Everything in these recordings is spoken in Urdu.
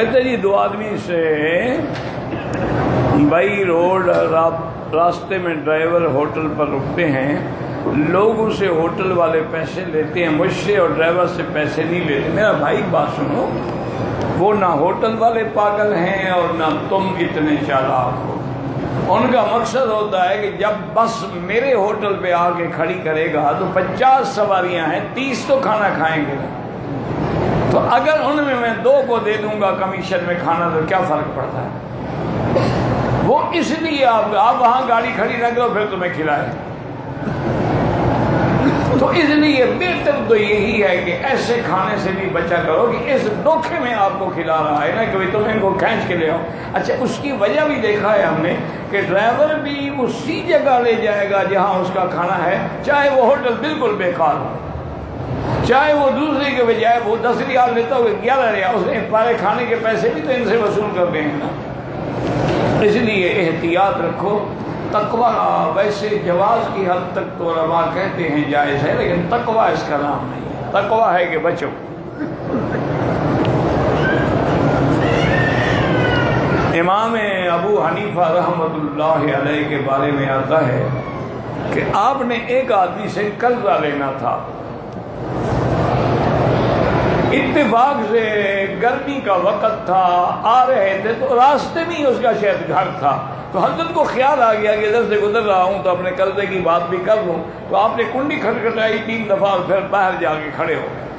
کہتے جی دو آدمی سے بائی روڈ راستے میں ڈرائیور ہوٹل پر رکتے ہیں، لوگ اسے ہوٹل والے پیسے لیتے ہیں، مجھ سے اور ڈرائیور سے پیسے نہیں لیتے۔ میرا بھائی بات سنو، وہ نہ ہوٹل والے پاگل ہیں اور نہ تم اتنے چالاک ہو۔ ان کا مقصد ہوتا ہے کہ جب بس میرے ہوٹل پہ آ کے کھڑی کرے گا تو 50 سواریاں ہیں، 30 تو کھانا کھائیں گے، تو اگر ان میں 2 کو دے دوں گا کمیشن میں کھانا تو کیا فرق پڑتا ہے؟ وہ اس لیے آپ وہاں گاڑی کھڑی رکھ دو پھر تمہیں کھلائے۔ تو اس لیے بہتر تو یہی ہے کہ ایسے کھانے سے بھی بچا کرو کہ اس دھوکے میں آپ کو کھلا رہا ہے نا کہ تم ان کو کھینچ کے لے آؤ۔ اچھا، اس کی وجہ بھی دیکھا ہے ہم نے کہ ڈرائیور بھی اسی جگہ لے جائے گا جہاں اس کا کھانا ہے، چاہے وہ ہوٹل بالکل بیکار ہو، چاہے وہ دوسرے کے بجائے وہ 10 ریال لیتا ہو 11 ریال، اس نے پارے کھانے کے پیسے بھی تو ان سے وصول کر دیں گے نا۔ اس لیے احتیاط رکھو۔ تقوی ویسے جواز کی حد تک تو علماء کہتے ہیں جائز ہے، لیکن تقوی اس کا نام نہیں ہے۔ تقوی ہے کہ بچو۔ امام ابو حنیفہ رحمۃ اللہ علیہ کے بارے میں آتا ہے کہ آپ نے ایک آدمی سے قرضہ لینا تھا، اتفاق سے گرمی کا وقت تھا، آ رہے تھے تو راستے میں ہی اس کا شاید گھر تھا، تو حضرت کو خیال آ گیا کہ ادھر سے گزر رہا ہوں تو اپنے قرضے کی بات بھی کر لوں، تو آپ نے کنڈی کھٹکھٹائی 3 دفعہ اور پھر باہر جا کے کھڑے ہو گئے۔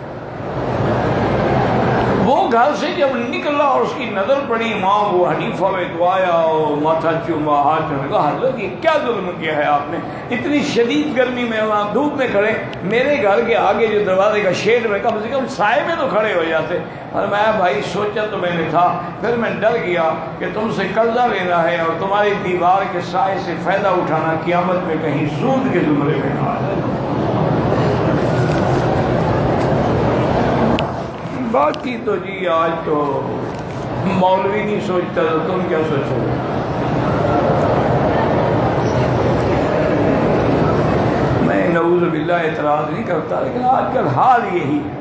وہ گھر سے جب نکلا اور اس کی نظر پڑی امام ابو حنیفہ میں تو آیا اور ماتھا چوما، ہاتھ چوما، کہا حضرت یہ کیا ظلم کیا ہے آپ نے؟ اتنی شدید گرمی میں وہاں دھوپ میں کھڑے، میرے گھر کے آگے جو دروازے کا شیڈ میں کم سے کم سائے میں تو کھڑے ہو جاتے۔ اور میں بھائی سوچا تو میں نے تھا، پھر میں ڈر گیا کہ تم سے قرضہ لینا ہے اور تمہاری دیوار کے سائے سے فائدہ اٹھانا قیامت میں کہیں سود کے زمرے میں نہ آ جائے۔ باقی تو جی آج تو مولوی نہیں سوچتا تو تم کیا سوچو گے؟ میں نعوذ باللہ اعتراض نہیں کرتا، لیکن آج کل حال یہی ہے۔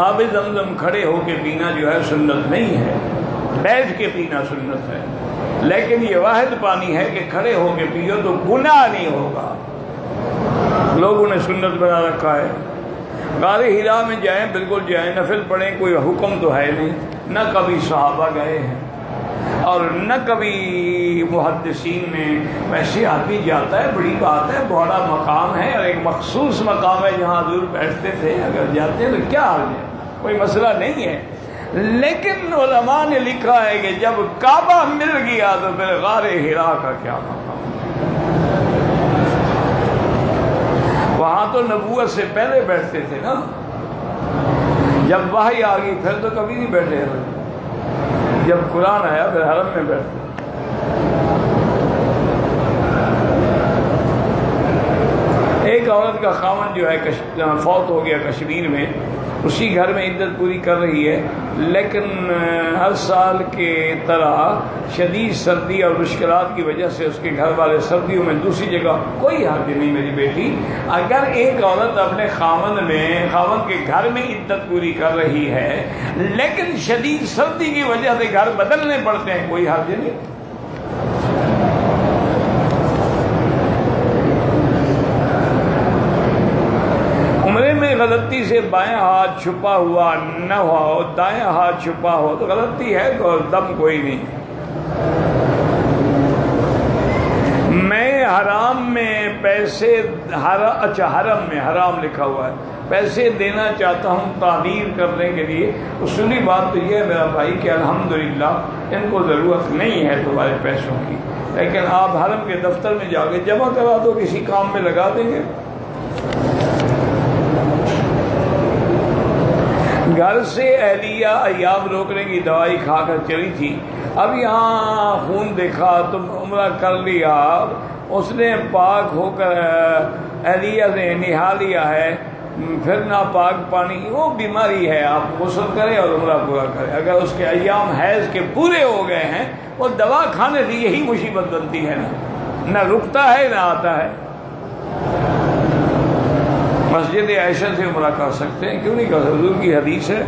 آب زمزم کھڑے ہو کے پینا جو ہے سنت نہیں ہے، بیٹھ کے پینا سنت ہے، لیکن یہ واحد پانی ہے کہ کھڑے ہو کے پیو تو گناہ نہیں ہوگا۔ لوگوں نے سنت بنا رکھا ہے، غار ہرا میں جائیں بالکل جائیں، نفل پڑھیں، کوئی حکم تو ہے نہیں، نہ کبھی صحابہ گئے ہیں اور نہ کبھی محدثین میں۔ ویسے آدمی جاتا ہے، بڑی بات ہے، بڑا مقام ہے اور ایک مخصوص مقام ہے جہاں حضور بیٹھتے تھے، اگر جاتے ہیں تو کیا حال ہے، کوئی مسئلہ نہیں ہے۔ لیکن علماء نے لکھا ہے کہ جب کعبہ مل گیا تو پھر غار ہرا کا کیا مقام؟ وہاں تو نبوت سے پہلے بیٹھتے تھے نا، جب وحی آ گئی پھر تو کبھی نہیں بیٹھے، جب قرآن آیا پھر حرم میں بیٹھتے۔ ایک عورت کا خاوند جو ہے فوت ہو گیا کشمیر میں، اسی گھر میں عدت پوری کر رہی ہے، لیکن ہر سال کے طرح شدید سردی اور مشکلات کی وجہ سے اس کے گھر والے سردیوں میں دوسری جگہ۔ کوئی حرج نہیں میری بیٹی، اگر ایک عورت اپنے خاوند کے گھر میں عدت پوری کر رہی ہے لیکن شدید سردی کی وجہ سے گھر بدلنے پڑتے ہیں، کوئی حرج نہیں۔ غلطی سے بائیں ہاتھ چھپا ہوا نہ ہو، دائیں ہاتھ چھپا ہو تو غلطی ہے، اور دم کوئی نہیں۔ میں حرام میں پیسے اچھا حرم میں حرام لکھا ہوا ہے، پیسے دینا چاہتا ہوں تعمیر کرنے کے لیے۔ اصولی بات تو یہ ہے میرا بھائی کہ الحمدللہ ان کو ضرورت نہیں ہے تمہارے پیسوں کی، لیکن آپ حرم کے دفتر میں جا کے جمع کرا دو، کسی کام میں لگا دیں گے۔ گھر سے اہلیہ ایام روکنے کی دوائی کھا کر چلی تھی، اب یہاں خون دیکھا تو عمرہ کر لیا، اس نے پاک ہو کر اہلیہ سے نہا لیا ہے، پھر ناپاک پانی، وہ بیماری ہے، آپ غسل کریں اور عمرہ پورا کریں۔ اگر اس کے ایام حیض کے پورے ہو گئے ہیں، وہ دوا کھانے سے یہی مصیبت بنتی ہے نا، نہ رکتا ہے نہ آتا ہے۔ مسجد عائشہ سے عمرہ کر سکتے ہیں، کیوں نہیں کر سکتے؟ حضور کی حدیث ہے۔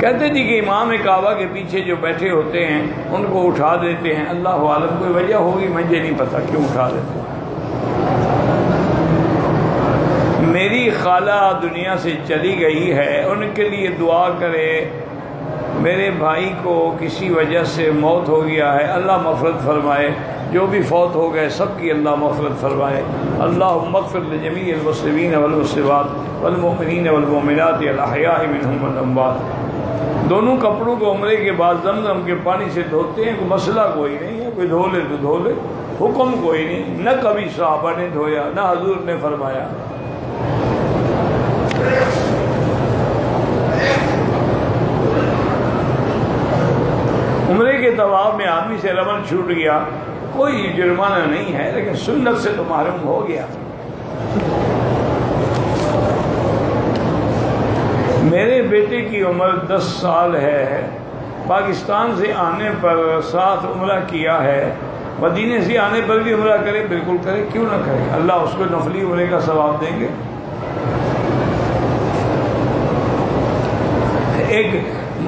کہتے جی کہ امام کعبہ کے پیچھے جو بیٹھے ہوتے ہیں ان کو اٹھا دیتے ہیں، اللہ عالم کوئی وجہ ہوگی، مجھے نہیں پتہ کیوں اٹھا دیتے ہیں۔ میری خالہ دنیا سے چلی گئی ہے، ان کے لیے دعا کرے۔ میرے بھائی کو کسی وجہ سے موت ہو گیا ہے، اللہ مغفرت فرمائے۔ جو بھی فوت ہو گئے سب کی اللہ مغفرت فرمائے۔ اللہم اغفر لجمیع المسلمین والمسلمات والمؤمنین والمؤمنات الاحیاء منہم والاموات۔ دونوں کپڑوں کو عمرے کے بعد زمزم کے پانی سے دھوتے ہیں، کوئی مسئلہ کوئی نہیں ہے، کوئی دھو لے تو دھو لے، حکم کوئی نہیں، نہ کبھی صحابہ نے دھویا نہ حضور نے فرمایا۔ عمرے کے طواف میں آدمی سے رمل چھوٹ گیا، کوئی جرمانہ نہیں ہے، لیکن سنت سے تو محروم ہو گیا۔ میرے بیٹے کی عمر 10 سال ہے، پاکستان سے آنے پر 7 عمرہ کیا ہے، مدینے سے آنے پر بھی عمرہ کرے، بالکل کرے، کیوں نہ کرے؟ اللہ اس کو نفلی عمرے کا ثواب دیں گے۔ ایک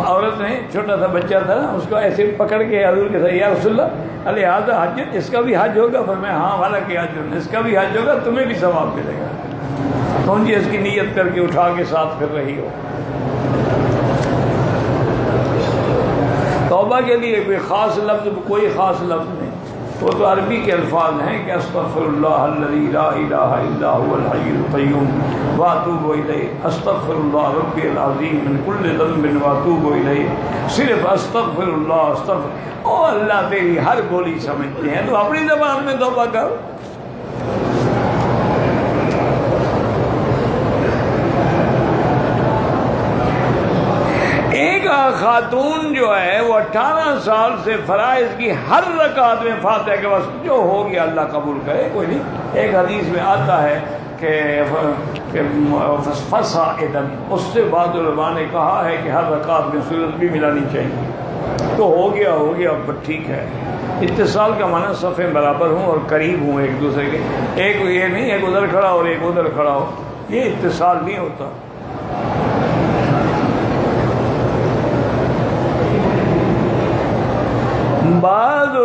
عورت نے، چھوٹا سا بچہ تھا نا، اس کو ایسے پکڑ کے حضور کے ساتھ، یا رسول اللہ لہٰذا حج، اس کا بھی حج ہوگا؟ فرمایا ہاں والا کہ حج، اس کا بھی حج ہوگا، تمہیں بھی ثواب ملے گا۔ کون جی اس کی نیت کر کے اٹھا کے ساتھ پھر رہی ہو۔ توبہ کے لیے کوئی خاص لفظ، کوئی خاص لفظ نہیں، وہ تو عربی کے الفاظ ہیں کہ استغفر اللہ الذی لا الہ الا هو الحی القیوم واتوب الیہ، استغفر اللہ ربی العظیم من کل ذنب واتوب الیہ۔ صرف استغفر اللہ، استغفر، او اللہ تیری ہر بولی سمجھتے ہیں، تو اپنی زبان میں توبہ کر۔ ایک خاتون جو ہے وہ 18 سال سے فرائض کی ہر رکعت میں فاتحہ کے بس جو ہو گیا اللہ قبول کرے، کوئی نہیں۔ ایک حدیث میں آتا ہے کہ فصاعدن، اس سے بعد علماء نے کہا ہے کہ ہر رکعت میں سورت بھی ملانی چاہیے۔ تو ہو گیا ٹھیک ہے۔ اتصال کا معنی صفیں برابر ہوں اور قریب ہوں ایک دوسرے کے، ایک یہ نہیں ایک ادھر کھڑا اور ایک ادھر کھڑا ہو، یہ اتصال نہیں ہوتا۔ بعض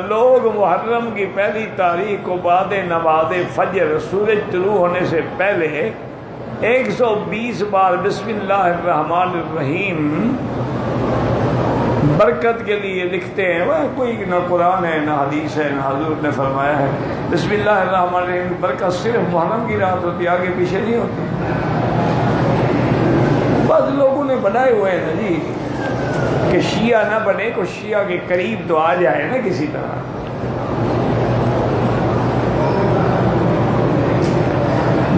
لوگ محرم کی پہلی تاریخ کو بعد نماز فجر سورج طلوع ہونے سے پہلے 120 بار بسم اللہ الرحمن الرحیم برکت کے لیے لکھتے ہیں۔ وہ کوئی نہ قرآن ہے نہ حدیث ہے نہ حضور نے فرمایا ہے۔ بسم اللہ الرحمن الرحیم برکت صرف محرم کی رات ہوتی ہے، آگے پیچھے نہیں ہوتی۔ بعض لوگوں نے بنائے ہوئے ہیں نا جی کہ شیعہ نہ بنے، کو شیعہ کے قریب تو آ جائے نا کسی طرح۔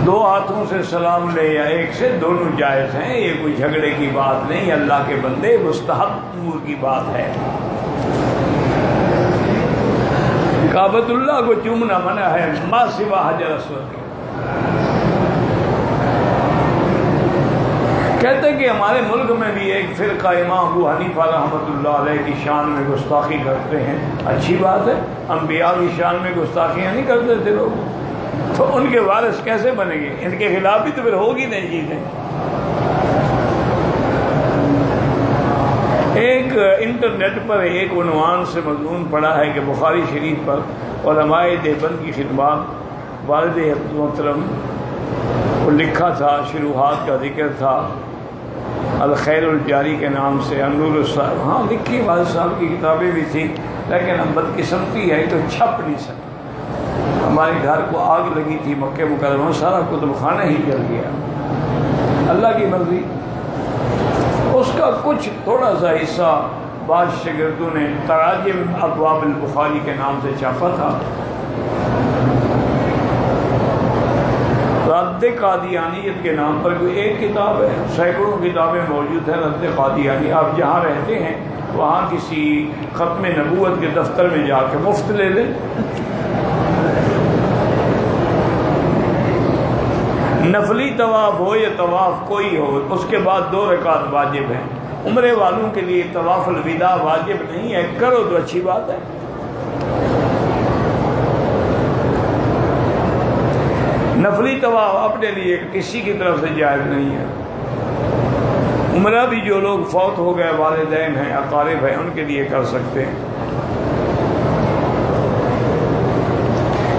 دو ہاتھوں سے سلام لے یا ایک سے، دونوں جائز ہیں، یہ کوئی جھگڑے کی بات نہیں، اللہ کے بندے مستحب امور کی بات ہے۔ کعبۃ اللہ کو چومنا منع ہے، ما سوا حجر اسود۔ کہتے ہیں کہ ہمارے ملک میں بھی ایک فرقہ امام ابو حنیفہ رحمۃ اللہ علیہ کی شان میں گستاخی کرتے ہیں۔ اچھی بات ہے، انبیاء کی شان میں گستاخیاں نہیں کرتے تھے لوگ، تو ان کے وارث کیسے بنیں گے؟ ان کے خلاف بھی تو پھر ہوگی نہیں چیزیں۔ ایک انٹرنیٹ پر ایک عنوان سے مضمون پڑا ہے کہ بخاری شریف پر علماء دیوبند کی خدمات، والد محترم کو لکھا تھا، شروحات کا ذکر تھا الخیر الجاری کے نام سے، انور الصاحب، ہاں لکھی والد صاحب کی کتابیں بھی تھیں، لیکن اب بدقسمتی ہے تو چھپ نہیں سکے۔ ہمارے گھر کو آگ لگی تھی مکہ مکرمہ، سارا کتب خانہ ہی جل گیا، اللہ کی مرضی۔ اس کا کچھ تھوڑا سا حصہ بعض شاگردوں نے تراجم ابواب البخاری کے نام سے چھاپا تھا۔ رد قادیانیت کے نام پر کوئی ایک کتاب ہے، سینکڑوں کتابیں موجود ہیں رد قادیانی۔ آپ جہاں رہتے ہیں وہاں کسی ختم نبوت کے دفتر میں جا کے مفت لے لیں۔ نفلی طواف ہو یا طواف کوئی ہو، اس کے بعد 2 رکعت واجب ہیں۔ عمرے والوں کے لیے طواف الوداع واجب نہیں ہے، کرو تو اچھی بات ہے۔ نفلی طواف اپنے لیے کسی کی طرف سے جائز نہیں ہے۔ عمرہ بھی جو لوگ فوت ہو گئے، والدین ہیں، اقارب ہیں، ان کے لیے کر سکتے ہیں۔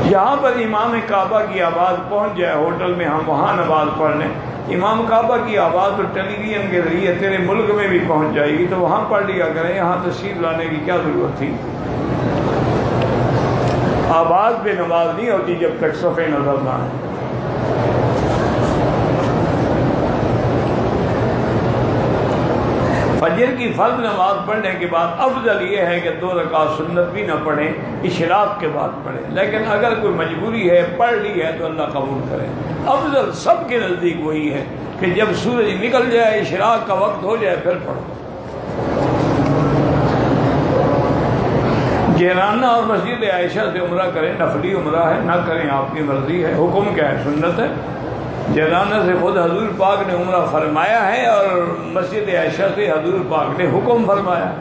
جہاں پر امام کعبہ کی آواز پہنچ جائے ہوٹل میں، ہم وہاں نماز پڑھ لیں۔ امام کعبہ کی آواز تو ٹیلی ویژن کے ذریعے تیرے ملک میں بھی پہنچ جائے گی، تو وہاں پڑھ لیا کریں، یہاں تشریف لانے کی کیا ضرورت تھی؟ آواز پہ نماز نہیں ہوتی جب تک صفیں نظر نہ آئیں۔ فجر کی فرض نماز پڑھنے کے بعد افضل یہ ہے کہ 2 رکعت سنت بھی نہ پڑھیں، اشراق کے بعد پڑھیں، لیکن اگر کوئی مجبوری ہے پڑھ لی ہے تو اللہ قبول کرے۔ افضل سب کے نزدیک وہی ہے کہ جب سورج نکل جائے، اشراق کا وقت ہو جائے، پھر پڑھو۔ جیرانہ اور مسجد عائشہ سے عمرہ کریں، نفلی عمرہ ہے، نہ کریں آپ کی مرضی ہے۔ حکم کیا ہے؟ سنت ہے۔ جیرانہ سے خود حضور پاک نے عمرہ فرمایا ہے، اور مسجد عائشہ سے حضور پاک نے حکم فرمایا ہے۔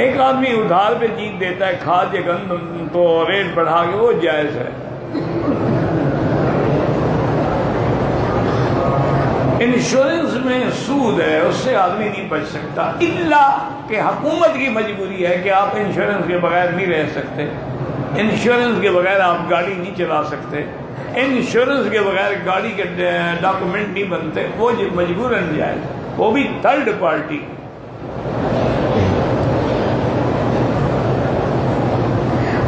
ایک آدمی ادھار پہ چیز دیتا ہے، کھاد یا گندم، تو ریٹ بڑھا کے، وہ جائز ہے۔ انشورنس میں سود ہے، اس سے آدمی نہیں بچ سکتا، الا کہ حکومت کی مجبوری ہے کہ آپ انشورنس کے بغیر نہیں رہ سکتے، انشورنس کے بغیر آپ گاڑی نہیں چلا سکتے، انشورنس کے بغیر گاڑی کے ڈاکومنٹ نہیں بنتے، وہ مجبوراً جائز، وہ بھی تھرڈ پارٹی۔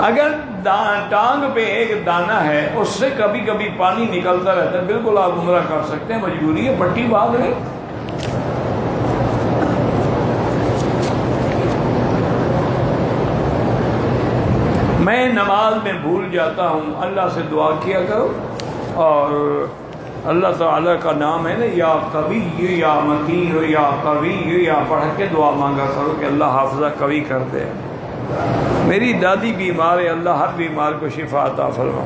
اگر ٹانگ پہ ایک دانہ ہے، اس سے کبھی کبھی پانی نکلتا رہتا ہے، بالکل آپ عمرہ کر سکتے ہیں، مجبوری ہے، پٹی باندھ رہے۔ میں نماز میں بھول جاتا ہوں، اللہ سے دعا کیا کرو، اور اللہ تعالیٰ کا نام ہے نا، یا قوی یا متین یا قوی، یا پڑھ کے دعا مانگا کرو کہ اللہ حافظہ قوی کر دے۔ میری دادی بیمار ہے، اللہ ہر بیمار کو شفا عطا فرما۔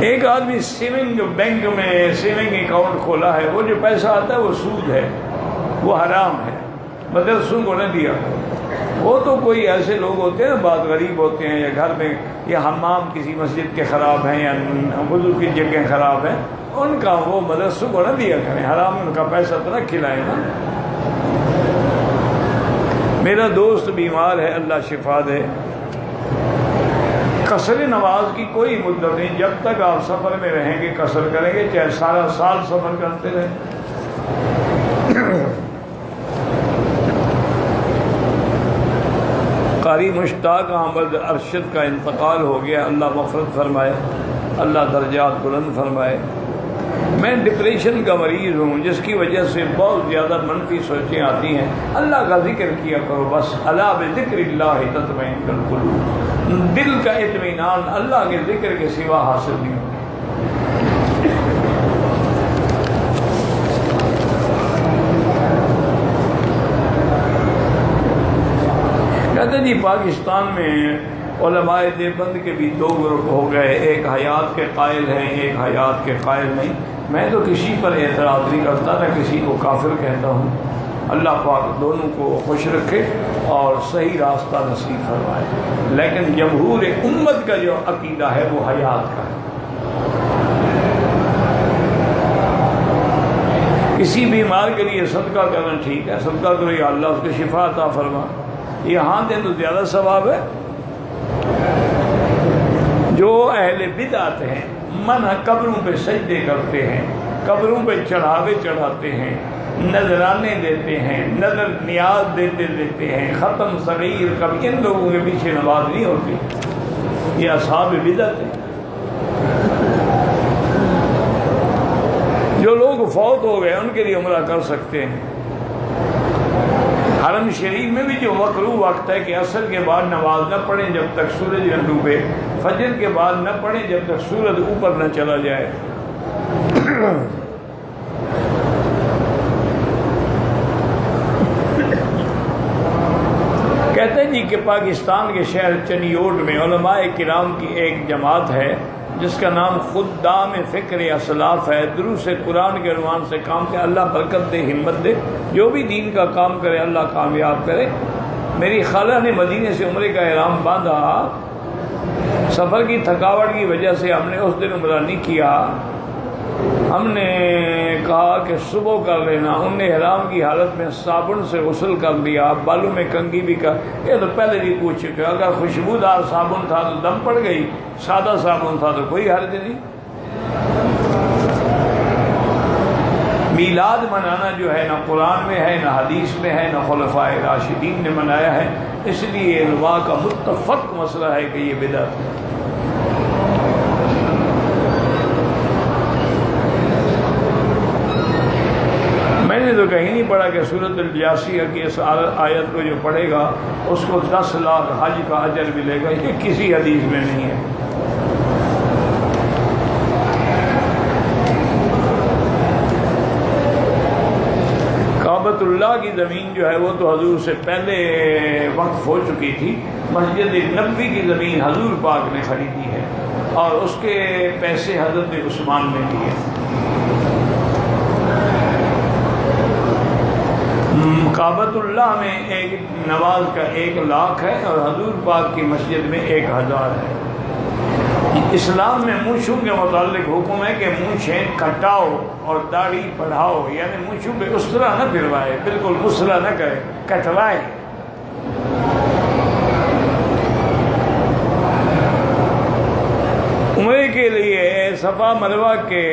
ایک آدمی سیونگ بینک میں سیونگ اکاؤنٹ کھولا ہے، وہ جو پیسہ آتا ہے وہ سود ہے، وہ حرام ہے، مدرسوں کو نہ دیا۔ وہ تو کوئی ایسے لوگ ہوتے ہیں، بعض غریب ہوتے ہیں، یا گھر میں یا حمام کسی مسجد کے خراب ہیں، یا وضو کی جگہیں خراب ہیں، ان کا وہ مدرسوں کو نہ دیا کریں، حرام ان کا پیسہ تو نہ کھلائیں نا۔ میرا دوست بیمار ہے، اللہ شفا دے۔ قصر نماز کی کوئی مدت نہیں، جب تک آپ سفر میں رہیں گے قصر کریں گے، چاہے سارا سال سفر کرتے رہیں۔ قاری مشتاق احمد ارشد کا انتقال ہو گیا، اللہ مغفرت فرمائے، اللہ درجات بلند فرمائے۔ میں ڈپریشن کا مریض ہوں، جس کی وجہ سے بہت زیادہ منفی سوچیں آتی ہیں۔ اللہ کا ذکر کیا کرو بس، الا بذکر اللہ تطمئن القلوب، دل کا اطمینان اللہ کے ذکر کے سوا حاصل نہیں ہوتا۔ کہتے ہیں جی پاکستان میں علماء دیوبند کے بھی 2 گروپ ہو گئے، ایک حیات کے قائل ہیں، ایک حیات کے قائل نہیں۔ میں تو کسی پر اعتراض نہیں کرتا، نہ کسی کو کافر کہتا ہوں۔ اللہ پاک دونوں کو خوش رکھے اور صحیح راستہ نصیب فرمائے، لیکن جمہور امت کا جو عقیدہ ہے وہ حیات کا ہے۔ کسی بیمار کے لیے صدقہ کرنا ٹھیک ہے، صدقہ کرو یا اللہ اس کو شفا عطا فرما، یہاں دیں تو زیادہ ثواب ہے۔ جو اہل بدعت ہیں، من قبروں پہ سجدے کرتے ہیں، قبروں پہ چڑھاوے چڑھاتے ہیں، نذرانے دیتے ہیں، نظر نیاز دیتے ہیں، ختم صغیر کبھی، ان لوگوں کے پیچھے نماز نہیں ہوتی، یہ اصحاب بدعت ہیں۔ جو لوگ فوت ہو گئے ان کے لیے عمرہ کر سکتے ہیں۔ حرم شریف میں بھی جو مکروہ وقت ہے کہ عصر کے بعد نماز نہ پڑھیں جب تک سورج نہ ڈوبے، فجر کے بعد نہ پڑھیں جب تک سورج اوپر نہ چلا جائے۔ کہتے ہیں جی کہ پاکستان کے شہر چنیوٹ میں علماء کرام کی ایک جماعت ہے جس کا نام خدام فکر اسلاف ہے، دروس قرآن کے عنوان سے کام کرے، اللہ برکت دے، ہمت دے، جو بھی دین کا کام کرے اللہ کامیاب کرے۔ میری خالہ نے مدینے سے عمرے کا احرام باندھا، سفر کی تھکاوٹ کی وجہ سے ہم نے اس دن عمرہ نہیں کیا، ہم نے کہا کہ صبح کر لینا، انہوں نے احرام کی حالت میں صابن سے غسل کر لیا، بالوں میں کنگھی بھی کر، یہ تو پہلے بھی پوچھ چکے، اگر خوشبودار صابن تھا تو دم پڑ گئی، سادہ صابن تھا تو کوئی حرج نہیں۔ میلاد منانا جو ہے نہ قرآن میں ہے، نہ حدیث میں ہے، نہ خلفائے راشدین نے منایا ہے، اس لیے علماء کا متفق مسئلہ ہے کہ یہ بدعت ہے۔ میں نے تو کہیں نہیں پڑھا کہ سورۃ الجاسیہ کی اس آیت کو جو پڑھے گا اس کو 10 لاکھ حج کا اجر ملے گا، یہ کسی حدیث میں نہیں ہے۔ کعبۃ اللہ کی زمین جو ہے وہ تو حضور سے پہلے وقف ہو چکی تھی، مسجد نبوی کی زمین حضور پاک نے خریدی ہے اور اس کے پیسے حضرت عثمان نے دیے۔ کعبۃ اللہ میں ایک نماز کا 1 لاکھ ہے اور حضور پاک کی مسجد میں 1000 ہے۔ اسلام میں مونچھوں کے متعلق حکم ہے کہ مونچھیں کٹاؤ اور داڑھی بڑھاؤ، یعنی مونچھوں پہ اس طرح نہ پھروائے، بالکل مسئلہ نہ کرے، کٹوائے۔ عمرے کے لیے صفا مروہ کے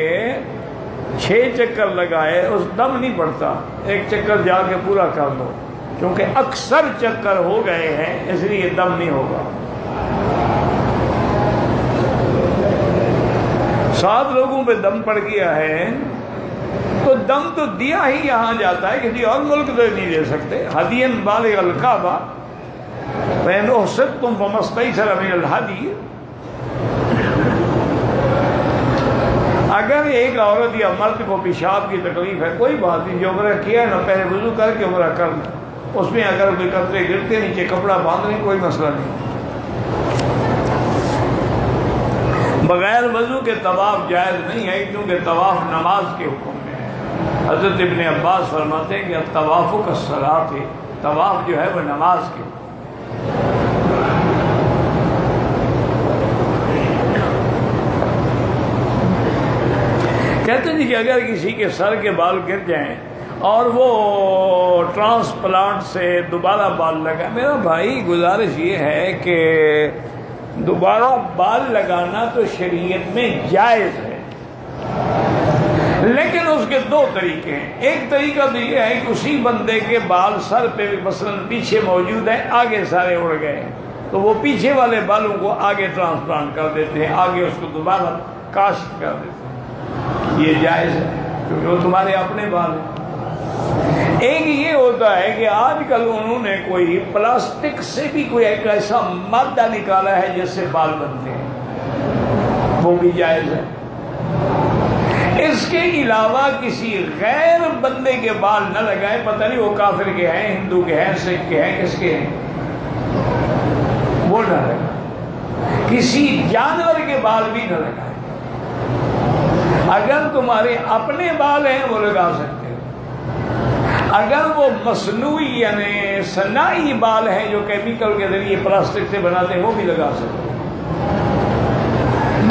6 چکر لگائے، اس دم نہیں پڑتا، 1 چکر جا کے پورا کر لو، کیونکہ اکثر چکر ہو گئے ہیں اس لیے دم نہیں ہوگا۔ 7 لوگوں پہ دم پڑ گیا ہے تو دم تو دیا ہی یہاں جاتا ہے، کسی اور ملک تو نہیں دے سکتے۔ ہدین بالغ الکعبہ فإن أحصرتم فما استيسر من الهدي، اگر ایک عورت یا مرد کو پیشاب کی تکلیف ہے کوئی بات نہیں، جو عمرہ کیا ہے نا پہلے وضو کر کے عمرہ کر لیں، اس میں اگر کوئی قطرے گرتے نیچے کپڑا باندھ لیں کوئی مسئلہ نہیں۔ بغیر وضو کے طواف جائز نہیں ہے، کیونکہ طواف نماز کے حکم میں ہے۔ حضرت ابن عباس فرماتے ہیں کہ الطواف کالصلاۃ، طواف جو ہے وہ نماز کے حکم۔ کہتے ہیں کہ اگر کسی کے سر کے بال گر جائیں اور وہ ٹرانسپلانٹ سے دوبارہ بال لگا، میرا بھائی گزارش یہ ہے کہ دوبارہ بال لگانا تو شریعت میں جائز ہے، لیکن اس کے 2 طریقے ہیں۔ ایک طریقہ تو یہ ہے کہ اسی بندے کے بال سر پہ مثلا پیچھے موجود ہیں، آگے سارے اڑ گئے تو وہ پیچھے والے بالوں کو آگے ٹرانسپلانٹ کر دیتے ہیں، آگے اس کو دوبارہ کاشت کر دیتے ہیں، یہ جائز ہے کیونکہ وہ تمہارے اپنے بال ہیں۔ ایک یہ ہوتا ہے کہ آج کل انہوں نے کوئی پلاسٹک سے بھی کوئی ایک ایسا مادہ نکالا ہے جس سے بال بنتے ہیں، وہ بھی جائز ہے۔ اس کے علاوہ کسی غیر بندے کے بال نہ لگائے، پتہ نہیں وہ کافر کے ہیں، ہندو کے ہیں، سکھ کے ہیں، کس کے ہیں، وہ نہ لگائے۔ کسی جانور کے بال بھی نہ لگائے۔ اگر تمہارے اپنے بال ہیں وہ لگا سکتے ہو، اگر وہ مصنوعی یعنی صناعی بال ہیں جو کیمیکل کے ذریعے پلاسٹک سے بناتے ہیں وہ بھی لگا سکتے ہو۔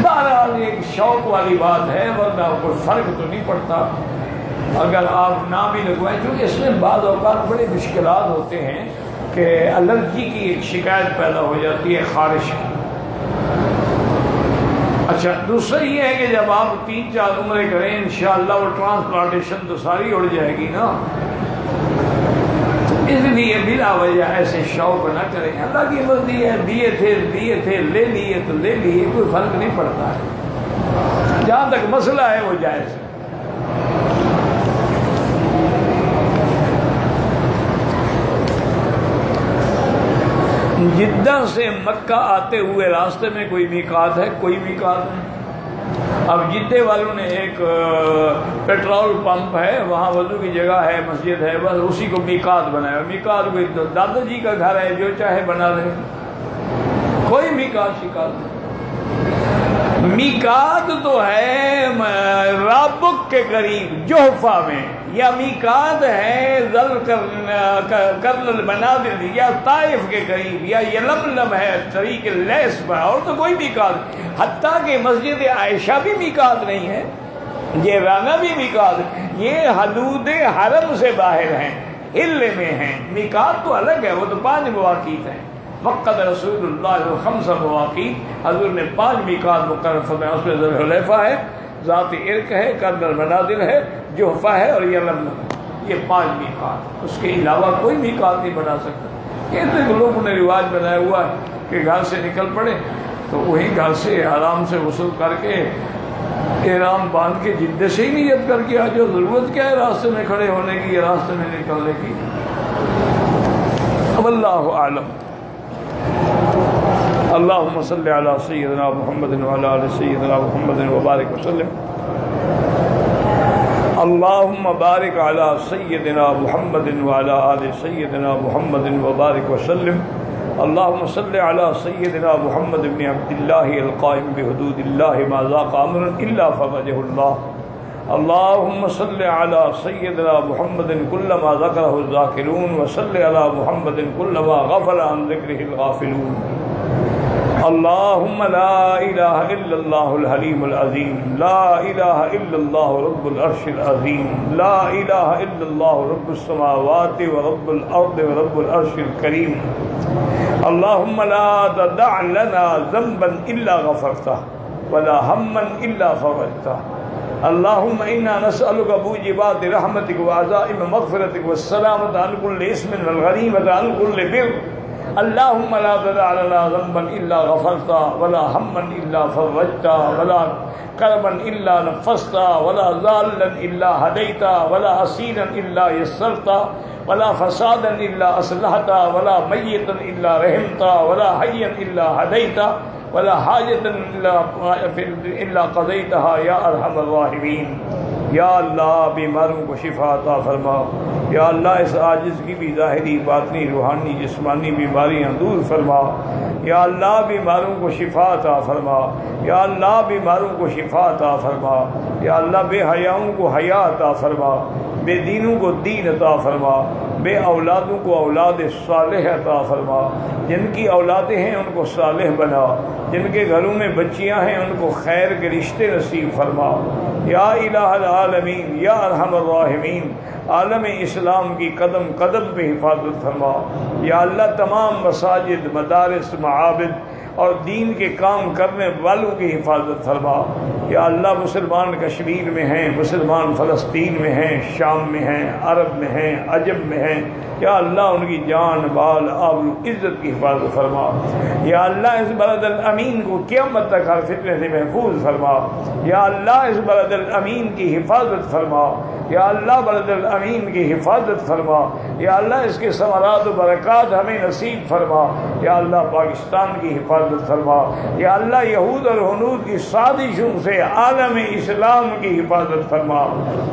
بہرحال ایک شوق والی بات ہے، ورنہ کوئی فرق تو نہیں پڑتا اگر آپ نہ بھی لگوائیں، کیونکہ اس میں بعض اوقات بڑے مشکلات ہوتے ہیں کہ الرجی کی ایک شکایت پیدا ہو جاتی ہے، خارش کی۔ اچھا دوسرا یہ ہے کہ جب آپ 3-4 عمرے کریں انشاءاللہ وہ ٹرانسپلانٹیشن تو ساری اڑ جائے گی نا، اس لیے بلا وجہ ایسے شوق نہ کریں۔ اللہ کی مرضی ہے، دیے تھے لے لیے تو لے لیے، کوئی فرق نہیں پڑتا ہے، جہاں تک مسئلہ ہے وہ جائز ہے۔ جدہ سے مکہ آتے ہوئے راستے میں کوئی میقات ہے؟ کوئی میقات نہیں۔ اب جدے والوں نے ایک پیٹرول پمپ ہے، وہاں وضو کی جگہ ہے، مسجد ہے، بس اسی کو میقات بنایا۔ میقات کوئی دادا جی کا گھر ہے، جو چاہے بنا لے، کوئی میقات شکایت نہیں۔ میقات تو ہے رابق کے قریب جوحفہ میں، یا میقات ہے کرن المنازل یا طائف کے قریب، یا یلملم ہے طریق لیس پر، اور تو کوئی میقات، حتیٰ کہ مسجد عائشہ بھی میقات نہیں ہے، یہ رانا بھی میقات، یہ حدود حرم سے باہر ہیں، حل میں ہیں۔ میقات تو الگ ہے، وہ تو 5 مواقیت ہیں۔ وقت رسول اللہ 5 مواقیت، حضور نے 5 میقات مقرر فرمایا، اس میں ذو الحلیفہ ہے، ذات عرق ہے، کرن المنازل ہے، جوحفہ ہے اور یلملم ہے، یہ 5 میقات، اس کے علاوہ کوئی میقات نہیں بنا سکتا۔ یہ تو لوگوں نے رواج بنایا ہوا ہے کہ گھر سے نکل پڑے تو وہی گھر سے آرام سے غسل کر کے احرام باندھ کے جدے سے ہی نیت کر کے آ جاؤ، ضرورت کیا ہے راستے میں کھڑے ہونے کی یا راستے میں نکلنے کی۔ اب اللہ اعلم۔ اللہم صلی علی سیدنا محمد وعلی آل سیدنا محمد وبارک وسلم۔ اللہم بارک علی سیدنا محمد وعلی آل سیدنا محمد وبارک وسلم۔ اللہم صلی علی سیدنا محمد بن عبد اللہ القائم بحدود اللہ ما ذاق امر الا فرجہ اللہ۔ اللہم صلی علی سیدنا محمد کلما ذکرہ الذاکرون وصلی علی محمد کلما غفل عن ذکرہ الغافلون۔ اللہم لا الہ الا اللہ الحلیم العظیم، لا الہ الا اللہ رب العرش العظیم، لا الہ الا اللہ رب السماوات ورب الارض ورب العرش الکریم۔ اللہم لا تدع لنا ذنبا الا غفرتہ ولا ہما الا فرجتہ۔ اللہم انا نسألک موجبات رحمتک وعزائم مغفرتک والسلامۃ عن کل اسم والغنیمۃ عن کل بر۔ اللہم لا تدع لنا ذنبا الا غفرتہ ولا ہما الا فرجتہ ولا کربا الا نفستہ ولا ضالا الا ہدیتہ ولا عسیرا الا یسرتہ ولا فسادا الا اصلحتہ ولا میتا الا رحمتہ ولا حیا الا ہدیتہ ولا حاجت الا قضیتها یا ارحم الراحمین۔ یا اللہ بیماروں کو شفا عطا فرما، یا اللہ اس عاجز کی بھی ظاہری باطنی روحانی جسمانی بیماریاں دور فرما، یا اللہ بیماروں کو شفا عطا فرما، یا اللہ بیماروں کو شفا عطا فرما، یا اللہ بے حیاؤں کو حیا عطا فرما، بے دینوں کو دین عطا فرما، بے اولادوں کو اولاد صالح عطا فرما، جن کی اولادیں ہیں ان کو صالح بنا، جن کے گھروں میں بچیاں ہیں ان کو خیر کے رشتے نصیب فرما، یا الہ العالمین یا ارحم الراحمین۔ عالم اسلام کی قدم قدم پہ حفاظت فرما، یا اللہ تمام مساجد مدارس معابد اور دین کے کام کرنے والوں کی حفاظت فرما، یا اللہ مسلمان کشمیر میں ہیں، مسلمان فلسطین میں ہیں، شام میں ہیں، عرب میں ہیں، عجم میں ہیں، یا اللہ ان کی جان بال آبرو عزت کی حفاظت فرما، یا اللہ اس بلد الامین کو قیامت تک ہر فتنے سے محفوظ فرما، یا اللہ اس بلد الامین کی حفاظت فرما، یا اللہ بلد الامین کی حفاظت فرما، یا اللہ اس کے ثمرات و برکات ہمیں نصیب فرما، یا اللہ پاکستان کی حفاظت فرما، یا اللہ یہود اور ہنود کی سازشوں سے عالم اسلام کی حفاظت فرما۔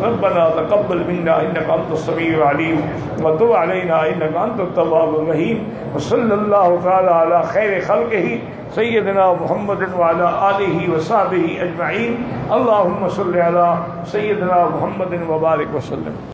ربنا تقبل منا انک انت السمیع العلیم وتب علینا انک انت التواب الرحیم، وصلی اللہ تعالی علی خیر خلقہ سیدنا محمد وعلی آلہ وصحبہ اجمعین۔ اللہم صلی علی سیدنا محمد وبارک وسلم۔